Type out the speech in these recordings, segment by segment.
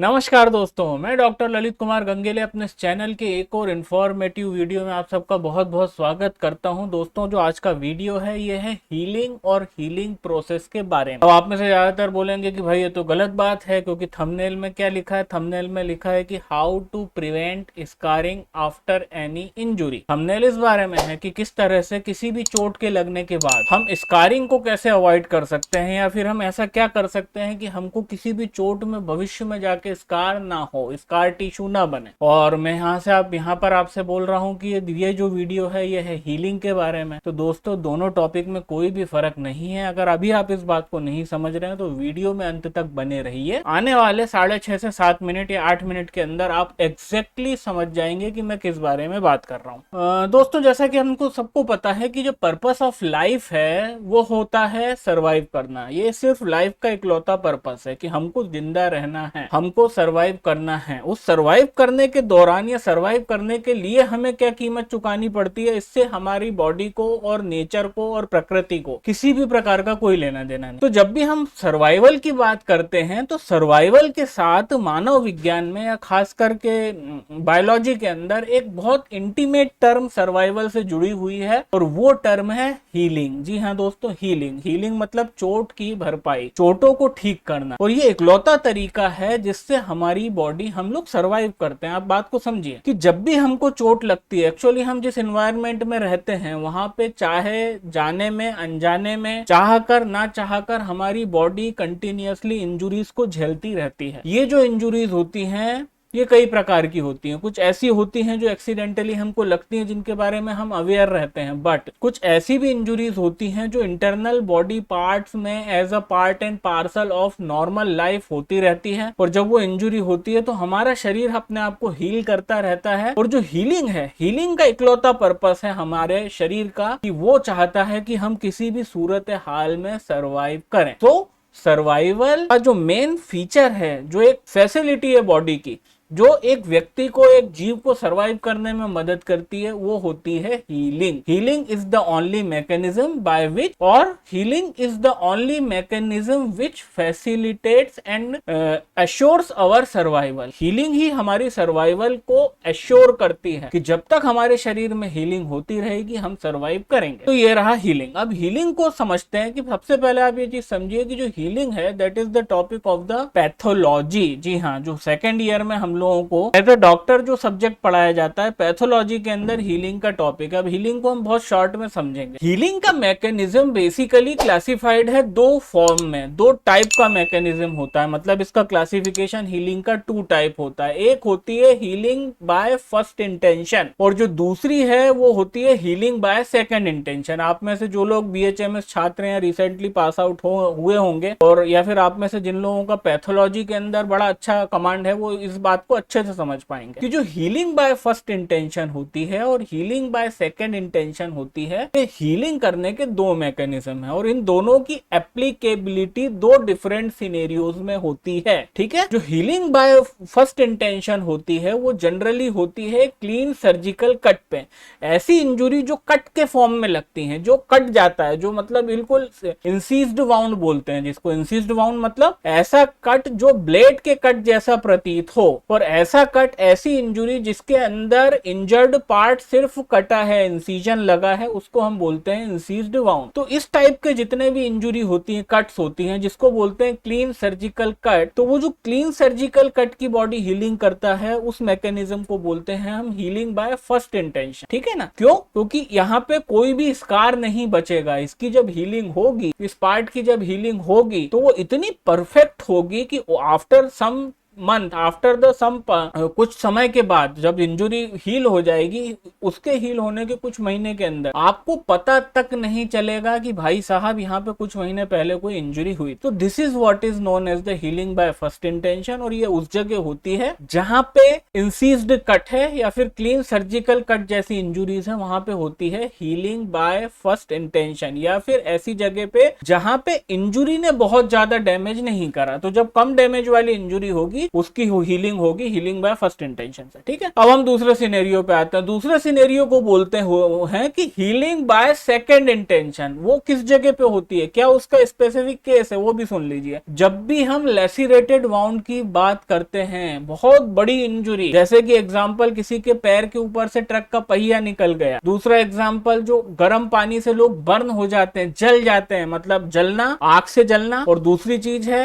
नमस्कार दोस्तों, मैं डॉक्टर ललित कुमार गंगेले अपने इस चैनल के एक और इन्फॉर्मेटिव वीडियो में आप सबका बहुत बहुत स्वागत करता हूं। दोस्तों, जो आज का वीडियो है ये है हीलिंग और हीलिंग प्रोसेस के बारे में। अब आप में से ज्यादातर बोलेंगे कि भाई ये तो गलत बात है, क्योंकि थंबनेल में क्या लिखा है? थंबनेल में लिखा है कि how to prevent scarring after any injury. Thumbnail इस बारे में है कि किस तरह से किसी भी चोट के लगने के बाद हम स्कारिंग को कैसे अवॉइड कर सकते हैं, या फिर हम ऐसा क्या कर सकते हैं कि हमको किसी भी चोट में भविष्य में जाके स्कार ना हो, स्कार टिश्यू ना बने। और मैं यहाँ पर आपसे बोल रहा हूँ कि ये जो वीडियो है ये है हीलिंग के बारे में। तो दोस्तों, दोनों टॉपिक में कोई भी फर्क नहीं है। अगर अभी आप इस बात को नहीं समझ रहे हैं तो वीडियो में अंत तक बने रहिए। आने वाले 6.5 से 7 मिनट या 8 मिनट के अंदर आप एग्जैक्टली समझ जाएंगे कि मैं किस बारे में बात कर रहा हूँ। दोस्तों, जैसा कि हमको सबको पता है कि जो पर्पस ऑफ लाइफ है वो होता है सरवाइव करना। ये सिर्फ लाइफ का इकलौता पर्पस है कि हमको जिंदा रहना है, हमको सरवाइव करना है। उस सरवाइव करने के दौरान या सरवाइव करने के लिए हमें क्या कीमत चुकानी पड़ती है, इससे हमारी बॉडी को और नेचर को और प्रकृति को किसी भी प्रकार का कोई लेना देना नहीं। तो जब भी हम सर्वाइवल की बात करते हैं तो सर्वाइवल के साथ मानव विज्ञान में या खास करके बायोलॉजी के अंदर एक बहुत इंटीमेट टर्म सर्वाइवल से जुड़ी हुई है, और वो टर्म है हीलिंग। जी हाँ दोस्तों, हीलिंग मतलब चोट की भरपाई, चोटों को ठीक करना। और ये इकलौता तरीका है जिससे हमारी बॉडी, हम लोग सरवाइव करते हैं। आप बात को समझिए कि जब भी हमको चोट लगती है, एक्चुअली हम जिस एनवायरनमेंट में रहते हैं वहां पे चाहे जाने में अनजाने में, चाहकर ना चाहकर, हमारी बॉडी कंटिन्यूअसली इंजुरीज को झेलती रहती है। ये जो इंजुरीज होती हैं ये कई प्रकार की होती हैं। कुछ ऐसी होती हैं जो एक्सीडेंटली हमको लगती हैं, जिनके बारे में हम अवेयर रहते हैं, बट कुछ ऐसी भी इंजुरीज होती हैं जो इंटरनल बॉडी पार्ट्स में as a part and parcel of normal life होती रहती है। और जब वो इंजुरी होती है तो हमारा शरीर अपने आप को हील करता रहता है। और जो हीलिंग है, हीलिंग का इकलौता पर्पस है हमारे शरीर का कि वो चाहता है कि हम किसी भी सूरत हाल में सरवाइव करें। तो सर्वाइवल का जो मेन फीचर है, जो एक फैसिलिटी है बॉडी की, जो एक व्यक्ति को, एक जीव को सरवाइव करने में मदद करती है, वो होती है healing. Healing is the only mechanism by which, और healing is the only mechanism which facilitates and assures our survival. Healing ही हमारी सर्वाइवल को एश्योर करती है कि जब तक हमारे शरीर में हीलिंग होती रहेगी हम सर्वाइव करेंगे। तो ये रहा हीलिंग। अब हीलिंग को समझते हैं कि सबसे पहले आप ये चीज समझिए कि जो हीलिंग है that is the topic of the pathology. जी हाँ, जो सेकेंड ईयर में हम लोगों को एज अ डॉक्टर जो सब्जेक्ट पढ़ाया जाता है, पैथोलॉजी के अंदर हीलिंग का टॉपिक है। अब हीलिंग को हम बहुत शॉर्ट में समझेंगे। हीलिंग का मैकेनिज्म बेसिकली क्लासिफाइड है दो फॉर्म में, दो टाइप का मैकेनिज्म होता है। मतलब इसका क्लासिफिकेशन हीलिंग का 2 टाइप होता है। एक होती है हीलिंग बाय फर्स्ट इंटेंशन, और जो दूसरी है वो होती है हीलिंग बाय सेकंड इंटेंशन। आप में से जो लोग BHMS छात्र हैं, रिसेंटली पास आउट हुए होंगे, और या फिर आप में से जिन लोगों का पैथोलॉजी के अंदर बड़ा अच्छा कमांड है, वो इस बात को अच्छे से समझ पाएंगे कि जो हीलिंग बाय फर्स्ट इंटेंशन होती है और हीलिंग बाय सेकंड इंटेंशन होती है, ये हीलिंग करने के 2 मैकेनिज्म है, और इन दोनों की एप्लीकेबिलिटी 2 डिफरेंट सिनेरियोज में होती है। ठीक है, जो हीलिंग बाय फर्स्ट इंटेंशन होती है वो जनरली होती है क्लीन सर्जिकल कट पे। ऐसी इंजुरी जो कट के फॉर्म में लगती है, जो कट जाता है, जो मतलब बिल्कुल इंसीज्ड वाउंड बोलते हैं जिसको। इंसीज्ड वाउंड मतलब ऐसा कट जो ब्लेड के कट जैसा प्रतीत हो, और ऐसा कट, ऐसी इंजुरी जिसके अंदर इंजर्ड पार्ट सिर्फ कटा है, इंसीजन लगा है, उसको हम बोलते हैं इंसीज्ड वाउंड। तो इस टाइप के जितने भी इंजुरी होती हैं, कट्स होती हैं, जिसको बोलते हैं क्लीन सर्जिकल कट। तो वो जो क्लीन सर्जिकल कट की बॉडी हीलिंग करता है, उस मैकेनिज्म को बोलते हैं हम हीलिंग बाय फर्स्ट इंटेंशन। ठीक है ना? क्यों? क्योंकि यहाँ पे कोई भी स्कार नहीं बचेगा। इसकी जब हीलिंग होगी, इस पार्ट की जब हीलिंग होगी, तो वो इतनी परफेक्ट होगी कि after some month, after the some, कुछ समय के बाद जब इंजुरी हील हो जाएगी, उसके हील होने के कुछ महीने के अंदर आपको पता तक नहीं चलेगा कि भाई साहब यहाँ पे कुछ महीने पहले कोई इंजुरी हुई। तो this is what is known as the healing by first intention. और ये उस जगह होती है जहां पे इंसीज्ड कट है या फिर क्लीन सर्जिकल कट जैसी इंजुरीज है, वहां पे होती है हीलिंग बाय फर्स्ट इंटेंशन। या फिर ऐसी जगह पे जहां पे इंजुरी ने बहुत ज्यादा डैमेज नहीं करा, तो जब कम डैमेज वाली इंजुरी होगी होगी उसकी हीलिंग होगी हीलिंग बाय फर्स्ट इंटेंशन से। ठीक है, अब हम दूसरे सिनेरियो पे आते हैं। दूसरे सिनेरियो को बोलते हैं कि हीलिंग बाय सेकंड इंटेंशन। वो किस जगह पे होती है, क्या उसका स्पेसिफिक केस है, वो भी सुन लीजिए। जब भी हम लेसिरेटेड वाउंड की बात करते हैं, बहुत बड़ी इंजुरी, जैसे कि एग्जांपल किसी के पैर के ऊपर से ट्रक का पहिया निकल गया। दूसरा एग्जांपल, जो गर्म पानी से लोग बर्न हो जाते हैं, जल जाते हैं, मतलब जलना, आग से जलना। और दूसरी चीज है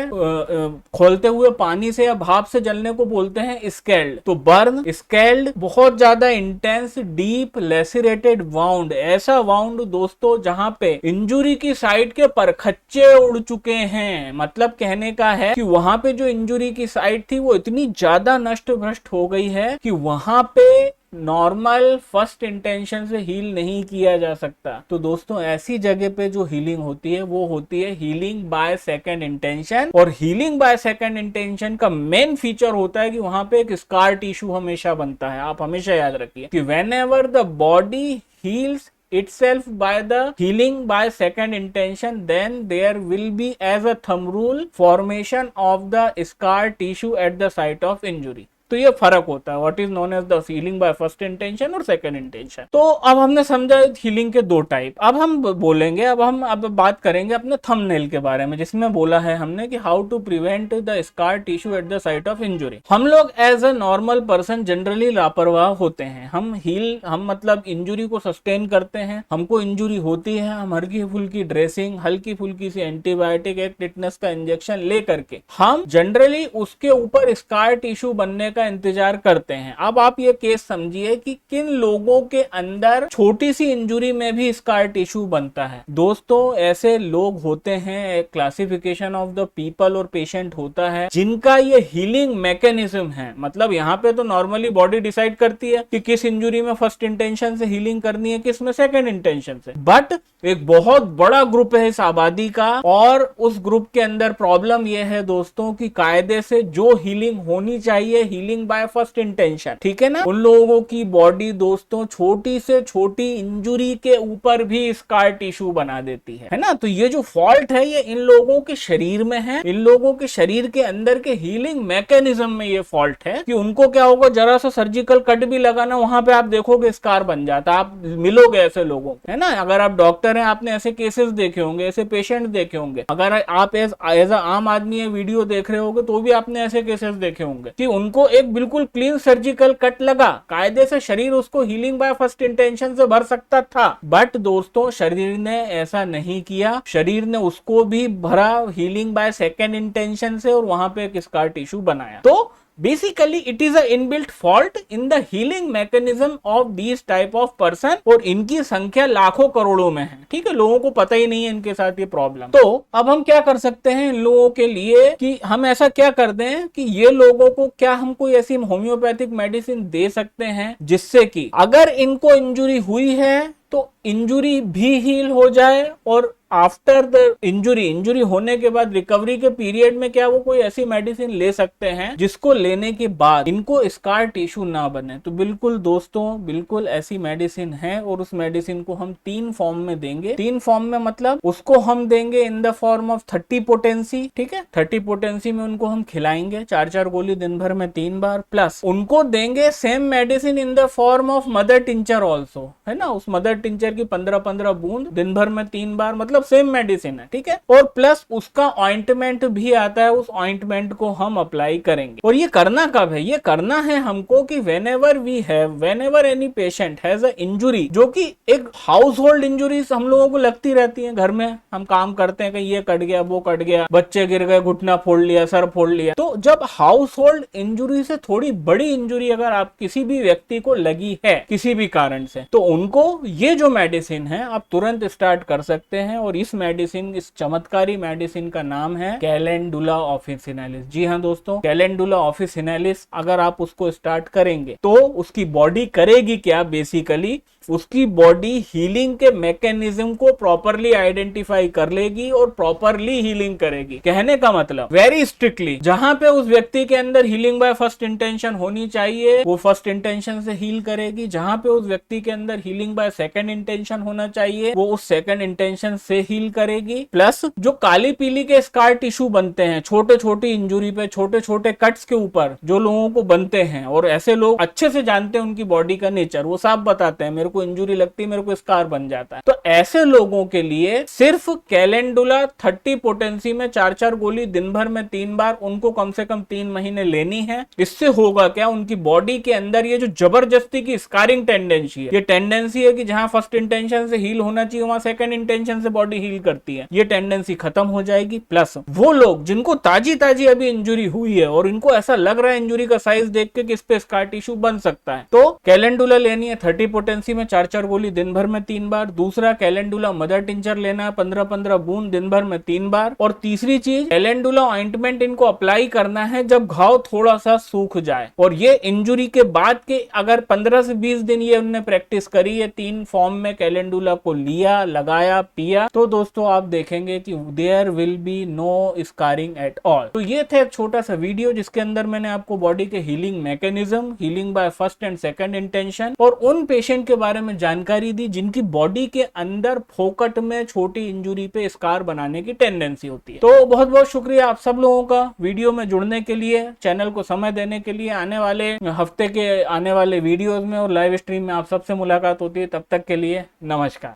खोलते हुए पानी से या भाप से जलने को बोलते हैं स्कैल्ड। तो बर्न, स्कैल्ड, बहुत ज्यादा इंटेंस डीप लेसिरेटेड वाउंड, ऐसा वाउंड दोस्तों जहां पे इंजुरी की साइड के परखच्चे उड़ चुके हैं। मतलब कहने का है कि वहां पे जो इंजुरी की साइड थी वो इतनी ज्यादा नष्ट भ्रष्ट हो गई है कि वहां पे नॉर्मल फर्स्ट इंटेंशन से हील नहीं किया जा सकता। तो दोस्तों ऐसी जगह पे जो हीलिंग होती है वो होती है हीलिंग बाय सेकंड इंटेंशन। और हीलिंग बाय सेकंड इंटेंशन का मेन फीचर होता है कि वहां पे एक स्कार टिश्यू हमेशा बनता है। आप हमेशा याद रखिए कि whenever the body heels itself by the healing by second intention, then there will be as a thumb rule formation of the scar tissue at the site of injury। तो ये फर्क होता है, what is known as the healing by first intention और second intention. तो अब हमने समझा हीलिंग के दो टाइप। अब हम बोलेंगे, अब बात करेंगे अपने थंबनेल के बारे में, जिसमें बोला है हमने कि how to prevent the scar tissue at the site of injury. हम लोग as a normal person generally लापरवाह होते हैं। हम मतलब इंजुरी को सस्टेन करते हैं, हमको इंजुरी होती है, हम हल्की फुल्की ड्रेसिंग, हल्की फुल्की सी एंटीबायोटिक, एक टिटनेस का इंजेक्शन ले करके हम जनरली उसके ऊपर स्कार टिश्यू बनने का इंतजार करते हैं। अब आप ये केस समझिए कि किन लोगों के अंदर छोटी सी इंजुरी में भी स्कार टिश्यू बनता है। दोस्तों ऐसे लोग होते हैं, एक क्लासिफिकेशन ऑफ द पीपल और पेशेंट होता है जिनका ये हीलिंग मैकेनिज्म है। मतलब यहाँ पे तो नॉर्मली बॉडी डिसाइड करती है कि किस इंजुरी में फर्स्ट इंटेंशन से हीलिंग करनी है, किस में सेकंड इंटेंशन से। बट एक बहुत बड़ा ग्रुप है इस आबादी का, और उस ग्रुप के अंदर प्रॉब्लम यह है दोस्तों कि कायदे से जो हीलिंग होनी चाहिए, हीलिंग बाय फर्स्ट इंटेंशन, ठीक है ना, उन लोगों की बॉडी दोस्तों छोटी से छोटी इंजुरी के ऊपर भी स्कार टिश्यू बना देती है ना। तो ये जो फॉल्ट है ये इन लोगों के शरीर में है, इन लोगों के शरीर के अंदर के हीलिंग मैकेनिज्म में ये फॉल्ट है कि उनको क्या होगा, जरा सा सर्जिकल कट भी लगाना, वहां पे आप देखोगे स्कार बन जाता। आप मिलोगे ऐसे लोगों, है ना। अगर आप डॉक्टर हैं, आपने ऐसे केसेस देखे होंगे, ऐसे पेशेंट देखे होंगे। अगर आप एज आम आदमी ये वीडियो देख रहे होगे तो भी आपने ऐसे केसेस देखे होंगे कि उनको एक बिल्कुल क्लीन सर्जिकल कट लगा, कायदे से शरीर उसको हीलिंग बाय फर्स्ट इंटेंशन से भर सकता था। बट दोस्तों शरीर ने ऐसा नहीं किया, शरीर ने उसको भी भरा हीलिंग बाय सेकंड इंटेंशन से और वहां पे एक स्कार टिश्यू बनाया। तो basically it is a inbuilt fault in the healing mechanism of these type of person, और इनकी संख्या लाखों करोड़ों में है। ठीक है, लोगों को पता ही नहीं है इनके साथ ये प्रॉब्लम। तो अब हम क्या कर सकते हैं इन लोगों के लिए कि हम ऐसा क्या कर दें कि ये लोगों को, क्या हम कोई ऐसी होम्योपैथिक मेडिसिन दे सकते हैं जिससे कि अगर इनको इंजुरी हुई है तो इंजुरी भी हील हो जाए, और आफ्टर द इंजुरी होने के बाद रिकवरी के पीरियड में क्या वो कोई ऐसी मेडिसिन ले सकते हैं जिसको लेने के बाद इनको स्कार टिश्यू ना बने। तो बिल्कुल दोस्तों, बिल्कुल ऐसी मेडिसिन है, और उस मेडिसिन को हम 3 फॉर्म में देंगे। 3 फॉर्म में मतलब उसको हम देंगे in the form of 30 potency. ठीक है, 30 पोटेंसी में उनको हम खिलाएंगे 4-4 गोली दिन भर में 3 बार, प्लस उनको देंगे same medicine in the form of mother tincture also, है ना। उस मदर टिंचर की 15-15 बूंद दिन भर में 3 बार, मतलब सेम मेडिसिन है। ठीक है, और प्लस उसका ऑइंटमेंट भी आता है, उस ऑइंटमेंट को हम अप्लाई करेंगे। और ये करना कब है, ये करना है हमको कि whenever any patient has a injury, जो कि एक हाउस होल्ड इंजुरीज हम लोगों को लगती रहती है घर में, हम काम करते हैं, कहीं ये कट गया, वो कट गया, बच्चे गिर गए, घुटना फोड़ लिया, सर फोड़ लिया। तो जब हाउस होल्ड इंजुरी से थोड़ी बड़ी इंजुरी अगर आप किसी भी व्यक्ति को लगी है किसी भी कारण से, तो उनको ये जो मेडिसिन है आप तुरंत स्टार्ट कर सकते हैं। और इस मेडिसिन, इस चमत्कारी मेडिसिन का नाम है कैलेंडुला ऑफिसिनालिस। जी हाँ दोस्तों, कैलेंडुला ऑफिसिनालिस अगर आप उसको स्टार्ट करेंगे तो उसकी बॉडी करेगी क्या, बेसिकली उसकी बॉडी हीलिंग के मैकेनिज्म को प्रॉपरली आइडेंटिफाई कर लेगी और प्रॉपरली हीलिंग करेगी। कहने का मतलब वेरी स्ट्रिक्टली, जहां पे उस व्यक्ति के अंदर हीलिंग बाय फर्स्ट इंटेंशन होनी चाहिए वो फर्स्ट इंटेंशन से हील करेगी, जहां पे उस व्यक्ति के अंदर हीलिंग बाय सेकंड इंटेंशन होना चाहिए वो उस सेकंड इंटेंशन से हील करेगी। प्लस जो काली पीली के स्कार टिश्यू बनते हैं छोटे छोटी इंजुरी पे, छोटे छोटे कट्स के ऊपर जो लोगों को बनते हैं, और ऐसे लोग अच्छे से जानते हैं उनकी बॉडी का नेचर, वो साफ बताते हैं मेरे को इंजुरी लगती है, मेरे को स्कार बन जाता है। तो ऐसे लोगों के लिए सिर्फ कैलेंडुला 30 पोटेंसी में 4-4 गोली दिन भर में 3 बार उनको कम से कम 3 महीने लेनी है। इससे होगा क्या, उनकी बॉडी के अंदर ये जो जबरदस्ती की स्कारिंग टेंडेंसी है, ये टेंडेंसी है कि जहां फर्स्ट इंटेंशन से हील होना चाहिए वहां सेकंड इंटेंशन से बॉडी हील करती है, ये टेंडेंसी खत्म हो जाएगी। प्लस वो लोग जिनको ताजी ताजी अभी इंजुरी हुई है और इनको ऐसा लग रहा है इंजुरी का साइज देख के कि इस पे स्कार टिश्यू बन सकता है, तो कैलेंडुला लेनी है 30 पोटेंसी में 4-4 गोली दिन भर में 3 बार। दूसरा कैलेंडुला मदर टिंचर लेना है 15-15 बूंद दिन भर में 3 बार। और तीसरी चीज कैलेंडुला ऑइंटमेंट इनको अप्लाई करना है जब घाव थोड़ा सा सूख जाए, और ये इंजुरी के बाद के अगर 15 से 20 दिन ये उन्होंने प्रैक्टिस करी है, 3 फॉर्म में कैलेंडुला को लिया, लगाया, पिया, तो दोस्तों आप देखेंगे कि there will be no scarring at all. तो ये था एक छोटा सा वीडियो जिसके अंदर मैंने आपको बॉडी के healing mechanism, healing by first and second intention और उन पेशेंट के बारे में जानकारी दी जिनकी बॉडी के अंदर फोकट में छोटी इंजुरी पे स्कार बनाने की टेंडेंसी होती है। तो बहुत बहुत शुक्रिया आप सब लोगों का वीडियो में जुड़ने के लिए, चैनल को समय देने के लिए। आने वाले हफ्ते के आने वाले वीडियोस में और लाइव स्ट्रीम में आप सबसे मुलाकात होती है, तब तक के लिए नमस्कार।